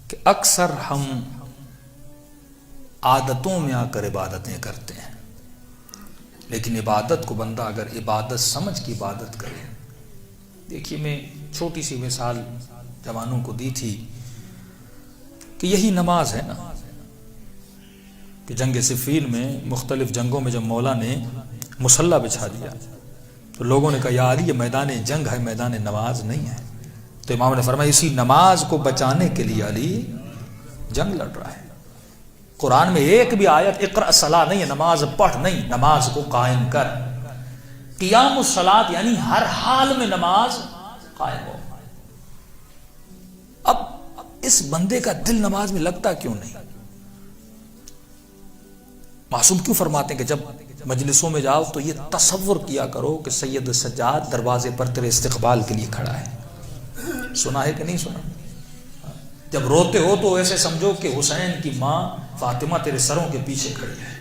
کہ اکثر ہم عادتوں میں آ کر عبادتیں کرتے ہیں، لیکن عبادت کو بندہ اگر عبادت سمجھ کی عبادت کرے. دیکھیے میں چھوٹی سی مثال جوانوں کو دی تھی کہ یہی نماز ہے نا، کہ جنگ صفین میں مختلف جنگوں میں جب مولا نے مصلی بچھا دیا تو لوگوں نے کہا یا علی یہ میدان جنگ ہے، میدان نماز نہیں ہے. تو امام نے فرمایا اسی نماز کو بچانے کے لیے علی جنگ لڑ رہا ہے. قرآن میں ایک بھی آیت اقرأ الصلاۃ نہیں ہے، نماز پڑھ نہیں، نماز کو قائم کر. قیام الصلاۃ یعنی ہر حال میں نماز قائم ہو. اب اس بندے کا دل نماز میں لگتا کیوں نہیں؟ معصوم کیوں فرماتے ہیں کہ جب مجلسوں میں جاؤ تو یہ تصور کیا کرو کہ سید سجاد دروازے پر تیرے استقبال کے لیے کھڑا ہے. سنا ہے کہ نہیں سنا؟ جب روتے ہو تو ایسے سمجھو کہ حسین کی ماں فاطمہ تیرے سروں کے پیچھے کھڑی ہے،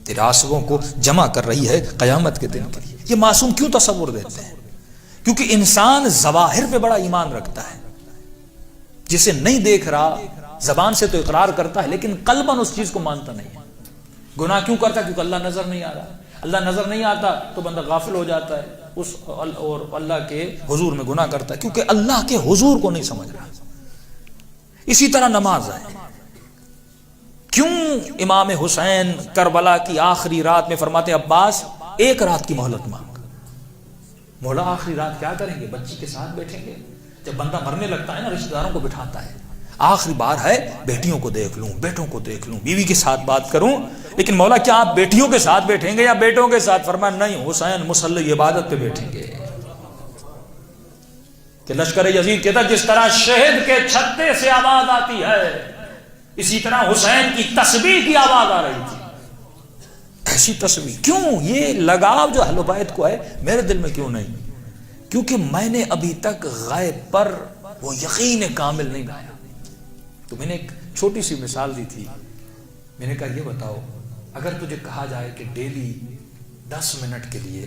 تیرے آنسوؤں کو جمع کر رہی ہے قیامت کے دن کے لیے. یہ معصوم کیوں تصور دیتے ہیں؟ کیونکہ انسان ظواہر پہ بڑا ایمان رکھتا ہے، جسے نہیں دیکھ رہا زبان سے تو اقرار کرتا ہے لیکن قلباً اس چیز کو مانتا نہیں ہے. گناہ کیوں کرتا ہے؟ کیونکہ اللہ نظر نہیں آ رہا. اللہ نظر نہیں آتا تو بندہ غافل ہو جاتا ہے اس اور اللہ کے حضور میں گناہ کرتا ہے کیونکہ اللہ کے حضور کو نہیں سمجھ رہا. اسی طرح نماز ہے. کیوں امام حسین کربلا کی آخری رات میں فرماتے عباس ایک رات کی مہلت مانگ. مولا آخری رات کیا کریں گے؟ بچی کے ساتھ بیٹھیں گے. جب بندہ مرنے لگتا ہے نا رشتہ داروں کو بٹھاتا ہے، آخری بار ہے بیٹیوں کو دیکھ لوں، بیٹوں کو دیکھ لوں، بیوی کے ساتھ بات کروں. لیکن مولا کیا آپ بیٹیوں کے ساتھ بیٹھیں گے یا بیٹوں کے ساتھ؟ فرمایا نہیں، حسین مصلی عبادت پہ بیٹھیں گے. کہ لشکر یزید کہتا جس طرح شہد کے چھتے سے آواز آتی ہے اسی طرح حسین کی تسبیح کی آواز آ رہی تھی. ایسی تسبیح کیوں؟ یہ لگاؤ جو اہل بیت کو ہے میرے دل میں کیوں نہیں؟ کیونکہ میں نے ابھی تک غیب پر وہ یقین کامل نہیں لایا. تو میں نے ایک چھوٹی سی مثال دی تھی. میں نے کہا یہ بتاؤ اگر تجھے کہا جائے کہ ڈیلی 10 منٹ کے لیے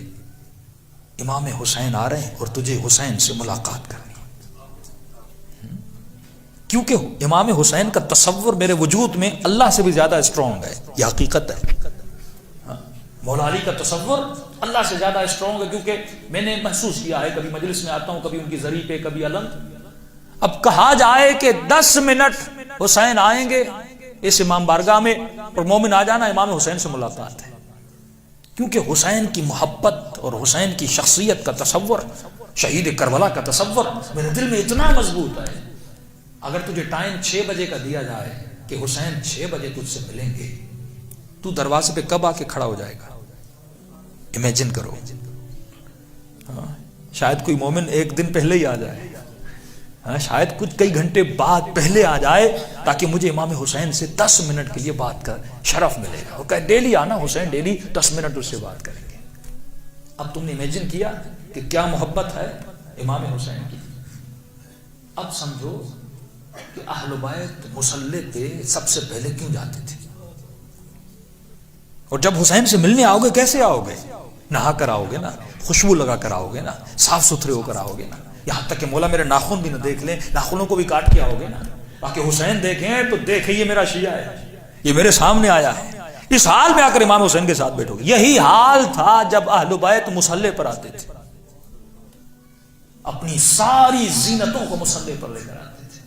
امام حسین آ رہے ہیں اور تجھے حسین سے ملاقات کرنی ہے، کیونکہ امام حسین کا تصور میرے وجود میں اللہ سے بھی زیادہ اسٹرانگ ہے. یہ حقیقت ہے. مولا علی کا تصور اللہ سے زیادہ اسٹرانگ ہے کیونکہ میں نے محسوس کیا ہے. کبھی مجلس میں آتا ہوں، کبھی ان کی زری پہ، کبھی علم. اب کہا جائے کہ 10 منٹ حسین آئیں گے اس امام بارگاہ میں اور مومن آ جانا، امام حسین سے ملاقات ہے. کیونکہ حسین کی محبت اور حسین کی شخصیت کا تصور، شہید کربلا کا تصور میرے دل میں اتنا مضبوط ہے. اگر تجھے ٹائم 6 بجے کا دیا جائے کہ حسین 6 بجے تجھ سے ملیں گے، تو دروازے پہ کب آ کے کھڑا ہو جائے گا؟ امیجن کرو. شاید کوئی مومن ایک دن پہلے ہی آ جائے، شاید کچھ کئی گھنٹے بعد پہلے آ جائے تاکہ مجھے امام حسین سے 10 منٹ کے لیے بات کر شرف ملے گا. اور کہ ڈیلی آنا حسین، ڈیلی 10 منٹ اس سے بات کریں گے. اب تم نے امیجن کیا کہ کیا محبت ہے امام حسین کی. اب سمجھو کہ اہل بیت مصلی پہ سب سے پہلے کیوں جاتے تھے، اور جب حسین سے ملنے آؤ گے کیسے آؤ گے؟ نہا کر آؤ گے نا، خوشبو لگا کر آؤ گے نا، صاف ستھرے ہو کر آؤ گے نا. یہاں تک کہ مولا میرے ناخن بھی نہ دیکھ لیں، ناخنوں کو بھی کاٹ کے آؤ گے نا. باقی حسین دیکھیں تو دیکھیں یہ میرا شیعہ ہے، یہ میرے سامنے آیا ہے. اس حال میں آ کر امام حسین کے ساتھ بیٹھو گے. یہی حال تھا جب اہل بیت مصلی پر آتے تھے، اپنی ساری زینتوں کو مصلی پر لے کر آتے تھے،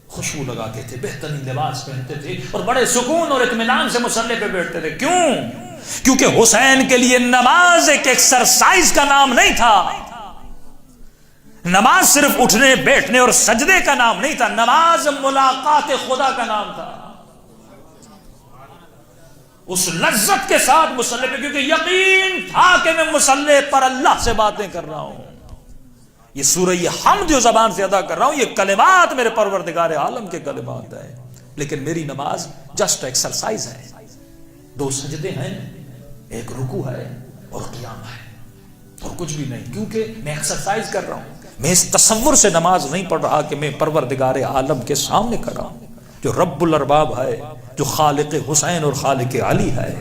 خوشبو لگاتے تھے، بہترین لباس پہنتے تھے اور بڑے سکون اور اطمینان سے مصلی پہ بیٹھتے تھے. کیوں؟ کیونکہ حسین کے لیے نماز ایک ایکسرسائز کا نام نہیں تھا. نماز صرف اٹھنے بیٹھنے اور سجدے کا نام نہیں تھا، نماز ملاقات خدا کا نام تھا. اس لذت کے ساتھ مصلی پہ، کیونکہ یقین تھا کہ میں مصلی پر اللہ سے باتیں کر رہا ہوں. یہ سورہ حمد جو زبان سے ادا کر رہا ہوں یہ کلمات میرے پروردگار عالم کے کلمات ہیں، لیکن میری نماز جسٹ ایکسرسائز ہے. 2 سجدے ہیں، ایک رکوع ہے اور قیام ہے، اور کچھ بھی نہیں. کیونکہ میں ایکسرسائز کر رہا ہوں. میں اس تصور سے نماز نہیں پڑھ رہا کہ میں پروردگار عالم کے سامنے کر رہا ہوں، جو رب الارباب ہے، جو خالق حسین اور خالق علی ہے،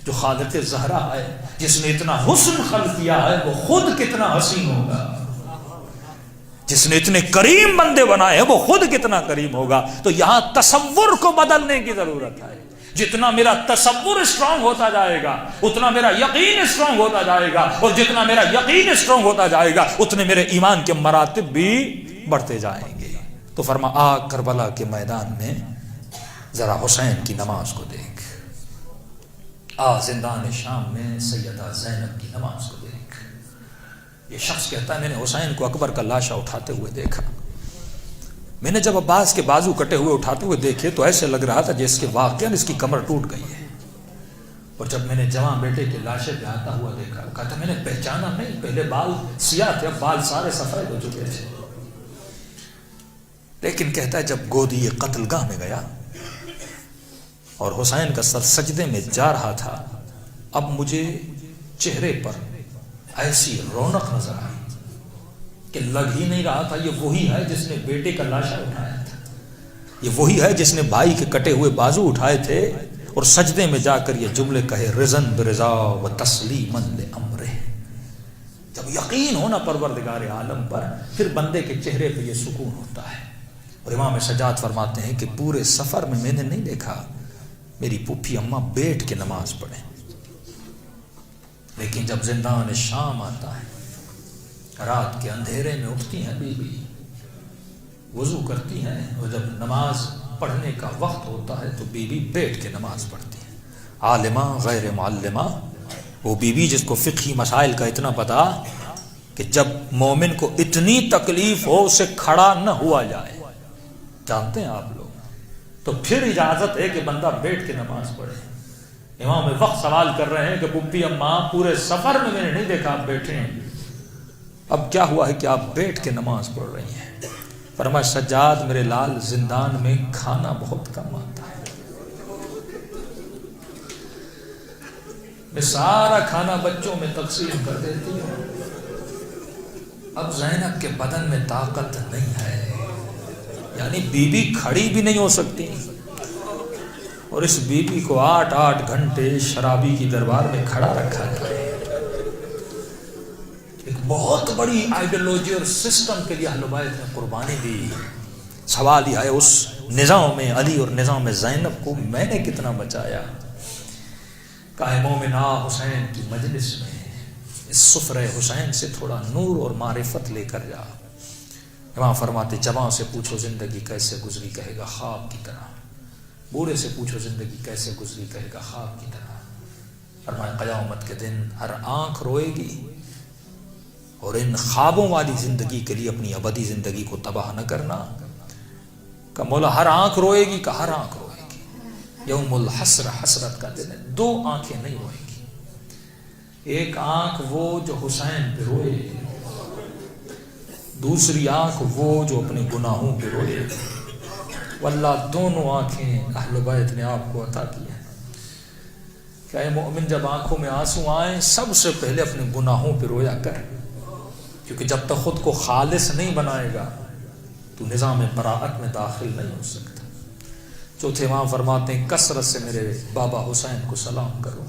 جو خالق زہرا ہے، جس نے اتنا حسن خلق کیا ہے وہ خود کتنا حسین ہوگا. جس نے اتنے کریم بندے بنائے ہیں وہ خود کتنا کریم ہوگا. تو یہاں تصور کو بدلنے کی ضرورت ہے. جتنا میرا تصور اسٹرانگ ہوتا جائے گا اتنا میرا یقین اسٹرانگ ہوتا جائے گا, اور جتنا میرا یقین اسٹرانگ ہوتا جائے گا اتنے میرے ایمان کے مراتب بھی بڑھتے جائیں گے. تو فرما آ کربلا کے میدان میں ذرا حسین کی نماز کو دیکھ, آ زندان شام میں سیدہ زینب کی نماز کو دیکھ. یہ شخص کہتا ہے میں نے حسین کو اکبر کا لاشا اٹھاتے ہوئے دیکھا. میں نے جب عباس کے بازو کٹے ہوئے اٹھاتے ہوئے دیکھے تو ایسے لگ رہا تھا جس کے واقعہ اس کی کمر ٹوٹ گئی ہے. اور جب میں نے جوان بیٹے کے لاشے پہ آتا ہوا دیکھا, کہتا میں نے پہچانا نہیں, پہلے بال سیاہ تھے اب بال سارے سفید ہو چکے تھے. لیکن کہتا ہے جب گودی قتل گاہ میں گیا اور حسین کا سر سجدے میں جا رہا تھا, اب مجھے چہرے پر ایسی رونق نظر آئی کہ لگ ہی نہیں رہا تھا یہ وہی ہے جس نے بیٹے کا لاشا اٹھایا تھا, یہ وہی ہے جس نے بھائی کے کٹے ہوئے بازو اٹھائے تھے اور سجدے میں جا کر یہ جملے کہے رضن برضا و تسلیما لامرہ. جب یقین ہونا پروردگار عالم پر پھر بندے کے چہرے پہ یہ سکون ہوتا ہے. اور امام سجاد فرماتے ہیں کہ پورے سفر میں نے نہیں دیکھا میری پھوپھی اماں بیٹھ کے نماز پڑھیں, لیکن جب زندان شام آتا ہے رات کے اندھیرے میں اٹھتی ہیں بی بی, وضو کرتی ہیں, اور جب نماز پڑھنے کا وقت ہوتا ہے تو بی بی بیٹھ کے نماز پڑھتی ہیں. عالمہ غیر معلمہ, وہ بی بی جس کو فقہی مسائل کا اتنا پتا کہ جب مومن کو اتنی تکلیف ہو اسے کھڑا نہ ہوا جائے, جانتے ہیں آپ لوگ, تو پھر اجازت ہے کہ بندہ بیٹھ کے نماز پڑھے. امام وقت سوال کر رہے ہیں کہ پھوپھی اماں پورے سفر میں نے نہیں دیکھا آپ بیٹھے ہیں, اب کیا ہوا ہے کہ آپ بیٹھ کے نماز پڑھ رہی ہیں؟ فرمایا سجاد میرے لال زندان میں کھانا بہت کم آتا ہے, میں سارا کھانا بچوں میں تقسیم کر دیتی ہوں, اب زینب کے بدن میں طاقت نہیں ہے, یعنی بی بی کھڑی بھی نہیں ہو سکتی, اور اس بی بی کو 8 گھنٹے شرابی کی دربار میں کھڑا رکھا جائے. ایک بہت بڑی آئیڈیالوجی اور سسٹم کے لیے اہل بیت نے قربانی دی. سوال یہ ہے اس نظام میں علی اور نظام زینب کو میں نے کتنا بچایا. کہا مومنا حسین کی مجلس میں اس سفرہ حسین سے تھوڑا نور اور معرفت لے کر جا. امام فرماتے جوان سے پوچھو زندگی کیسے گزری, کہے گا خواب کی طرح. بوڑھے سے پوچھو زندگی کیسے گزری, کہے گا خواب کی طرح. فرمایا قیامت کے دن ہر آنکھ روئے گی, اور ان خوابوں والی زندگی کے لیے اپنی ابدی زندگی کو تباہ نہ کرنا. کہ مولا ہر آنکھ روئے گی, کہ ہر آنکھ روئے گی. یوم الحسر, حسرت کا دن ہے, 2 آنکھیں نہیں روئے گی. ایک آنکھ وہ جو حسین پہ روئے, دوسری آنکھ وہ جو اپنے گناہوں پہ روئے. واللہ دونوں آنکھیں اہل بیت نے آپ کو عطا کی ہیں. کہ اے مومن جب آنکھوں میں آنسو آئیں سب سے پہلے اپنے گناہوں پہ رویا کر, کیونکہ جب تک خود کو خالص نہیں بنائے گا تو نظام براءت میں داخل نہیں ہو سکتا. چوتھے امام فرماتے ہیں کثرت سے میرے بابا حسین کو سلام کرو.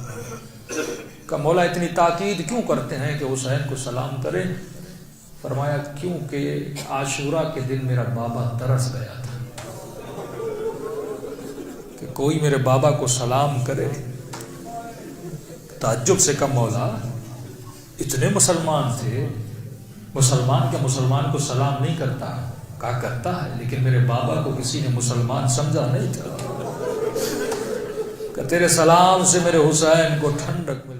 کہ مولا اتنی تاکید کیوں کرتے ہیں کہ حسین کو سلام کریں؟ فرمایا کیونکہ عاشورہ کے دن میرا بابا ترس گیا تھا کہ کوئی میرے بابا کو سلام کرے. تعجب سے کہا مولا اتنے مسلمان تھے, مسلمان کیا مسلمان کو سلام نہیں کرتا؟ کہا کرتا ہے, لیکن میرے بابا کو کسی نے مسلمان سمجھا نہیں تھا. کہ تیرے سلام سے میرے حسین کو ٹھنڈک مل